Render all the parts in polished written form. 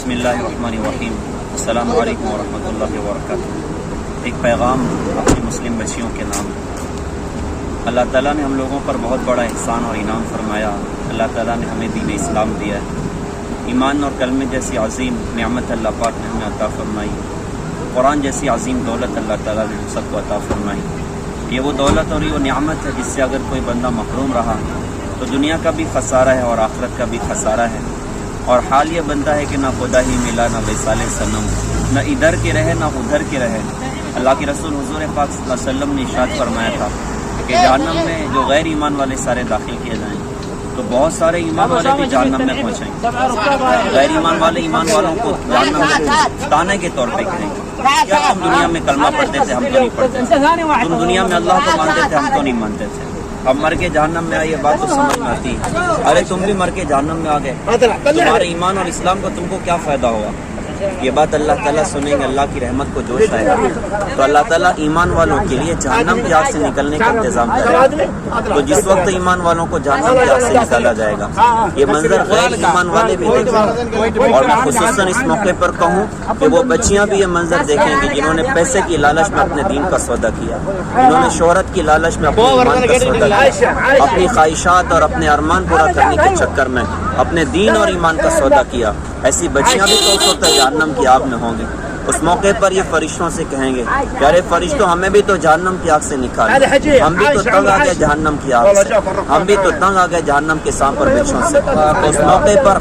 بسم اللہ الرحمن الرحیم۔ السلام علیکم ورحمۃ اللہ وبرکاتہ۔ ایک پیغام اپنی مسلم بچیوں کے نام۔ اللہ تعالیٰ نے ہم لوگوں پر بہت بڑا احسان اور انعام فرمایا۔ اللہ تعالیٰ نے ہمیں دین اسلام دیا ہے۔ ایمان اور کلمے جیسی عظیم نعمت اللہ پاک نے ہمیں عطا فرمائی۔ قرآن جیسی عظیم دولت اللہ تعالیٰ نے ہم سب کو عطا فرمائی۔ یہ وہ دولت اور یہ وہ نعمت ہے جس سے اگر کوئی بندہ محروم رہا تو دنیا کا بھی خسارہ ہے اور آخرت کا بھی خسارہ ہے۔ اور حال یہ بنتا ہے کہ نہ خدا ہی ملا نہ وصال صنم، نہ ادھر کے رہے نہ ادھر کے رہے۔ اللہ کے رسول حضور پاک صلی اللہ علیہ وسلم نے ارشاد فرمایا تھا کہ جہنم میں جو غیر ایمان والے سارے داخل کیے جائیں تو بہت سارے ایمان والے بھی جہنم میں پہنچیں۔ غیر ایمان والے ایمان والوں کو جہنم میں تانے کے طور پہ کہیں کیا تم دنیا میں کلمہ پڑھتے تھے، ہم تو نہیں پڑھتے تھے، تم دنیا میں اللہ کو مانتے تھے، ہم تو نہیں مانتے تھے، اب مر کے جہنم میں آئی، یہ بات تو سمجھ میں آتی ہے۔ ارے تم بھی مر کے جہنم میں آ گئے، تمہارے ایمان اور اسلام کا تم کو کیا فائدہ ہوگا؟ یہ بات اللہ تعالیٰ سنیں گے، اللہ کی رحمت کو جوش آئے گا۔ تو اللہ تعالیٰ ایمان والوں کے لیے جہنم کی آگ سے نکلنے کا انتظام کرے گا۔ تو جس وقت ایمان والوں کو جہنم کی آگ سے نکالا جائے گا، یہ منظر غیر ایمان والے بھی دیکھیں گے۔ اور میں خصوصاً اس موقع پر کہوں کہ وہ بچیاں بھی یہ منظر دیکھیں گی جنہوں نے پیسے کی لالچ میں اپنے دین کا سودا کیا، جنہوں نے شہرت کی لالچ میں اپنے ایمان کا سودا کیا، اپنی خواہشات اور اپنے ارمان پورا کرنے کے چکر میں اپنے دین اور ایمان کا سودا کیا۔ ایسی بچیاں بھی تو اس وقت جہنم کی آگ میں ہوں گی۔ اس موقع پر یہ فرشتوں سے کہیں گے کہ ارے فرشتوں، ہمیں بھی تو جہنم کی آگ سے نکال، ہم بھی تو تنگ آ گئے جہنم کی آگ سے، ہم بھی تو تنگ آ گئے جہنم کے سانپ اور بچھوں سے۔ تو اس موقع پر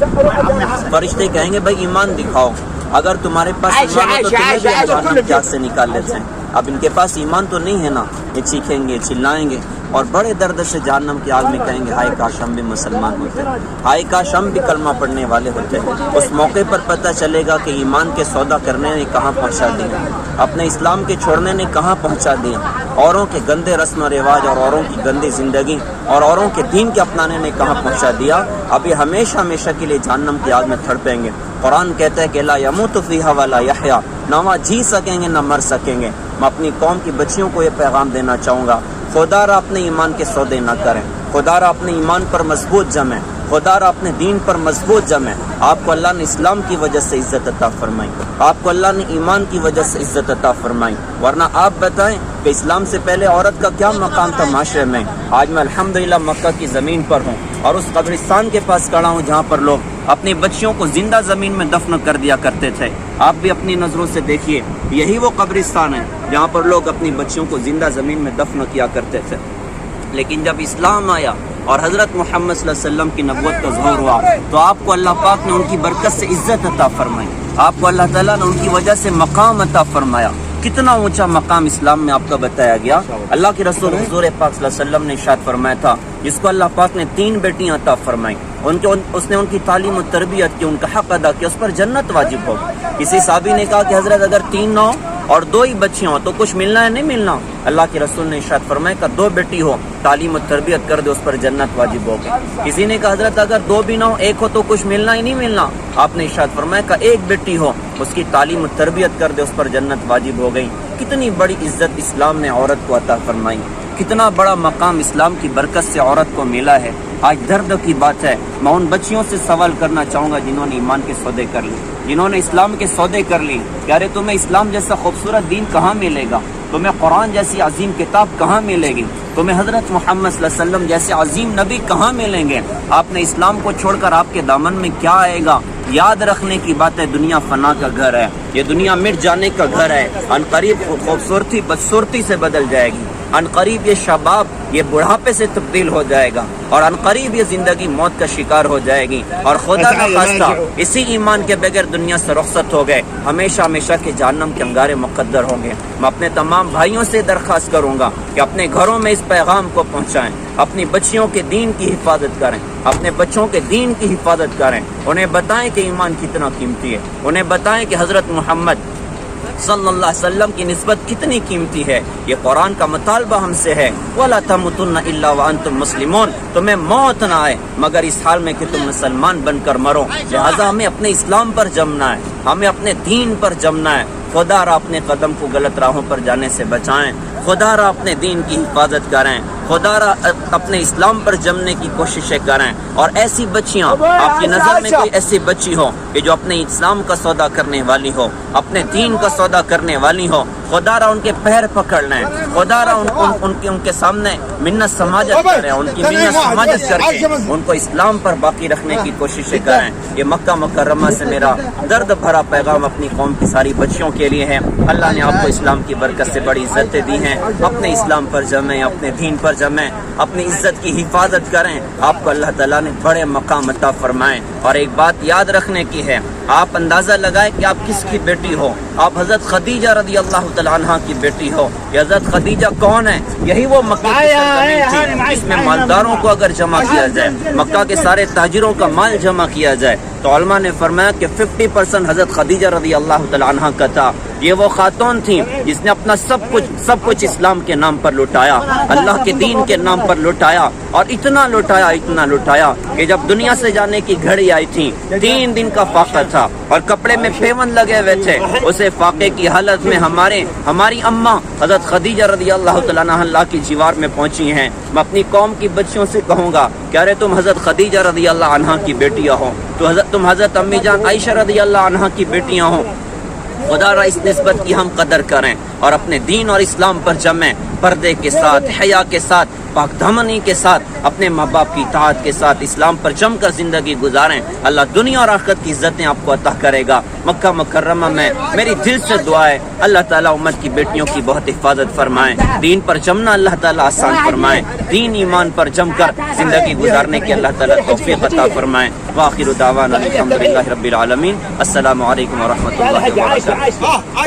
فرشتے کہیں گے بھائی ایمان دکھاؤ، اگر تمہارے پاس ایمان ہے تو تمہیں بھی جہنم کی آگ سے نکال لیتے ہیں۔ اب ان کے پاس ایمان تو نہیں ہے نا، یہ چیخیں گے چلائیں گے اور بڑے درد سے جہنم کی آگ میں کہیں گے ہائے کاش ہم بھی مسلمان ہوتے، ہائے کاش ہم بھی کلمہ پڑھنے والے ہوتے۔ اس موقع پر پتہ چلے گا کہ ایمان کے سودا کرنے نے کہاں پہنچا دیا، اپنے اسلام کے چھوڑنے نے کہاں پہنچا دیا، اوروں کے گندے رسم و رواج اور اوروں کی گندی زندگی اور اوروں کے دین کے اپنانے نے کہاں پہنچا دیا۔ اب یہ ہمیشہ ہمیشہ کے لیے جہنم کی آگ میں تڑپیں گے۔ قرآن کہتا ہے کہ لا یموت فیہا ولا یحیا، نہ وہاں جی سکیں گے نہ مر سکیں گے۔ میں اپنی قوم کی بچیوں کو یہ پیغام دینا چاہوں گا، خدا را اپنے ایمان کے سودے نہ کریں، خدا را اپنے ایمان پر مضبوط جمیں، خدا را اپنے دین پر مضبوط جمیں۔ آپ کو اللہ نے اسلام کی وجہ سے عزت عطا فرمائی، آپ کو اللہ نے ایمان کی وجہ سے عزت عطا فرمائی، ورنہ آپ بتائیں کہ اسلام سے پہلے عورت کا کیا مقام تھا معاشرے میں۔ آج میں الحمدللہ مکہ کی زمین پر ہوں اور اس قبرستان کے پاس کھڑا ہوں جہاں پر لوگ اپنی بچیوں کو زندہ زمین میں دفن کر دیا کرتے تھے۔ آپ بھی اپنی نظروں سے دیکھیے، یہی وہ قبرستان ہے جہاں پر لوگ اپنی بچیوں کو زندہ زمین میں دفن کیا کرتے تھے۔ لیکن جب اسلام آیا اور حضرت محمد صلی اللہ علیہ وسلم کی نبوت کا ظہور ہوا تو آپ کو اللہ پاک نے ان کی برکت سے عزت عطا فرمائی، آپ کو اللہ تعالیٰ نے ان کی وجہ سے مقام عطا فرمایا۔ کتنا اونچا مقام اسلام میں آپ کا بتایا گیا۔ اللہ کے رسول حضور پاک صلی اللہ علیہ وسلم نے ارشاد فرمایا تھا جس کو اللہ پاک نے 3 بیٹیاں عطا فرمائی، اس نے ان کی تعلیم و تربیت کی، ان کا حق ادا کیا، اس پر جنت واجب ہو۔ کسی صحابی نے کہا کہ حضرت اگر 3 نہ ہو اور 2 ہی بچیاں ہوں تو کچھ ملنا ہے نہیں ملنا؟ اللہ کے رسول نے ارشاد فرمایا کہ 2 بیٹی ہو تعلیم و تربیت کر دے، اس پر جنت واجب ہوگی۔ کسی نے کہا حضرت اگر 2 بھی نہ ہو 1 ہو تو کچھ ملنا ہی نہیں ملنا؟ آپ نے ارشاد فرمایا کہ 1 بیٹی ہو اس کی تعلیم و تربیت کر دے، اس پر جنت واجب ہو گئی۔ کتنی بڑی عزت اسلام نے عورت کو عطا فرمائی، کتنا بڑا مقام اسلام کی برکت سے عورت کو ملا ہے۔ آج درد کی بات ہے، میں ان بچیوں سے سوال کرنا چاہوں گا جنہوں نے ایمان کے سودے کر لی، جنہوں نے اسلام کے سودے کر لی، کہ ارے تمہیں اسلام جیسا خوبصورت دین کہاں ملے گا، تمہیں قرآن جیسی عظیم کتاب کہاں ملے گی، تمہیں حضرت محمد صلی اللہ علیہ وسلم جیسے عظیم نبی کہاں ملیں گے؟ آپ نے اسلام کو چھوڑ کر آپ کے دامن میں کیا آئے گا؟ یاد رکھنے کی بات ہے، دنیا فنا کا گھر ہے، یہ دنیا مٹ جانے کا گھر ہے۔ ان قریب خوبصورتی بدصورتی سے بدل جائے گی، ان قریب یہ شباب یہ بڑھاپے سے تبدیل ہو جائے گا، اور ان قریب یہ زندگی موت کا شکار ہو جائے گی، اور خدا نہ خواستہ اسی ایمان کے بغیر دنیا سے رخصت ہو گئے ہمیشہ ہمیشہ کے جہنم کے انگارے مقدر ہوں گے۔ میں اپنے تمام بھائیوں سے درخواست کروں گا کہ اپنے گھروں میں اس پیغام کو پہنچائیں، اپنی بچیوں کے دین کی حفاظت کریں، اپنے بچوں کے دین کی حفاظت کریں، انہیں بتائیں کہ ایمان کتنا قیمتی ہے، انہیں بتائیں کہ حضرت محمد صلی اللہ علیہ وسلم کی نسبت کتنی قیمتی ہے۔ یہ قرآن کا مطالبہ ہم سے ہے، وَلَا تَمُوتُنَّ إِلَّا وَأَنْتُمْ مُسْلِمُونَ، تمہیں موت نہ آئے مگر اس حال میں کہ تم مسلمان بن کر مرو۔ لہذا ہمیں اپنے اسلام پر جمنا ہے، ہمیں اپنے دین پر جمنا ہے۔ خدا را اپنے قدم کو غلط راہوں پر جانے سے بچائیں، خدا را اپنے دین کی حفاظت کریں، خدا را اپنے اسلام پر جمنے کی کوششیں کریں، اور ایسی بچیاں آپ کی نظر میں کوئی ایسی بچی ہو کہ جو اپنے اسلام کا سودا کرنے والی ہو، اپنے دین کا سودا کرنے والی ہو، خدا را ان کے پیر پکڑ لیں، خدا را ان کے سامنے منت سماجت کریں، ان کی منت سماجت کر کے ان کو اسلام پر باقی رکھنے کی کوششیں کریں۔ یہ مکہ مکرمہ سے میرا درد بھرا پیغام اپنی قوم کی ساری بچیوں کے لیے ہے۔ اللہ نے آپ کو اسلام کی برکت سے بڑی عزتیں دی ہیں، اپنے اسلام پر جمیں، اپنے دین پر جمیں، اپنی عزت کی حفاظت کریں، آپ کو اللہ تعالیٰ نے بڑے مقام عطا فرمائیں۔ اور ایک بات یاد رکھنے کی ہے، آپ اندازہ لگائیں کہ آپ کس کی بیٹی ہو۔ آپ حضرت خدیجہ رضی اللہ تعالیٰ عنہ کی بیٹی ہو۔ یہ حضرت خدیجہ کون ہے؟ یہی وہ مکہ کی سرزمین تھی جس میں مالداروں کو اگر جمع کیا جائے، مکہ کے سارے تاجروں کا مال جمع کیا جائے تو علماء نے فرمایا کہ 50% حضرت خدیجہ رضی اللہ تعالیٰ عنہ کا تھا۔ یہ وہ خاتون تھی جس نے اپنا سب کچھ اسلام کے نام پر لٹایا، اللہ کے دین کے نام پر لٹایا، اور اتنا لٹایا کہ جب دنیا سے جانے کی گھڑی آئی تھی، 3 دن کا فاقہ تھا اور کپڑے میں پیون لگے ہوئے تھے، اسے فاقے کی حالت میں ہماری اماں حضرت خدیجہ رضی اللہ تعالیٰ عنہ اللہ کی جوار میں پہنچی ہیں۔ میں اپنی قوم کی بچیوں سے کہوں گا کہ ارے تم حضرت خدیجہ رضی اللہ عنہ کی بیٹیاں ہو، تم حضرت امی جان عائشہ رضی اللہ عنہ کی بیٹیاں ہوں۔ خدا را اس نسبت کی ہم قدر کریں اور اپنے دین اور اسلام پر جمیں، پردے کے ساتھ، حیا کے ساتھ، پاک دامنی کے ساتھ، اپنے ماں باپ کی اطاعت کے ساتھ اسلام پر جم کر زندگی گزاریں۔ اللہ دنیا اور آخرت کی عزتیں آپ کو عطا کرے گا۔ مکہ مکرمہ میں میری دل سے دعا ہے اللہ تعالیٰ امت کی بیٹیوں کی بہت حفاظت فرمائیں، دین پر جمنا اللہ تعالیٰ آسان فرمائیں، دین ایمان پر جم کر زندگی گزارنے کی اللہ تعالیٰ توفیق عطا فرمائیں۔ وآخر دعوانا الحمدللہ رب العالمین۔ السلام علیکم ورحمۃ اللہ وبرکاتہ۔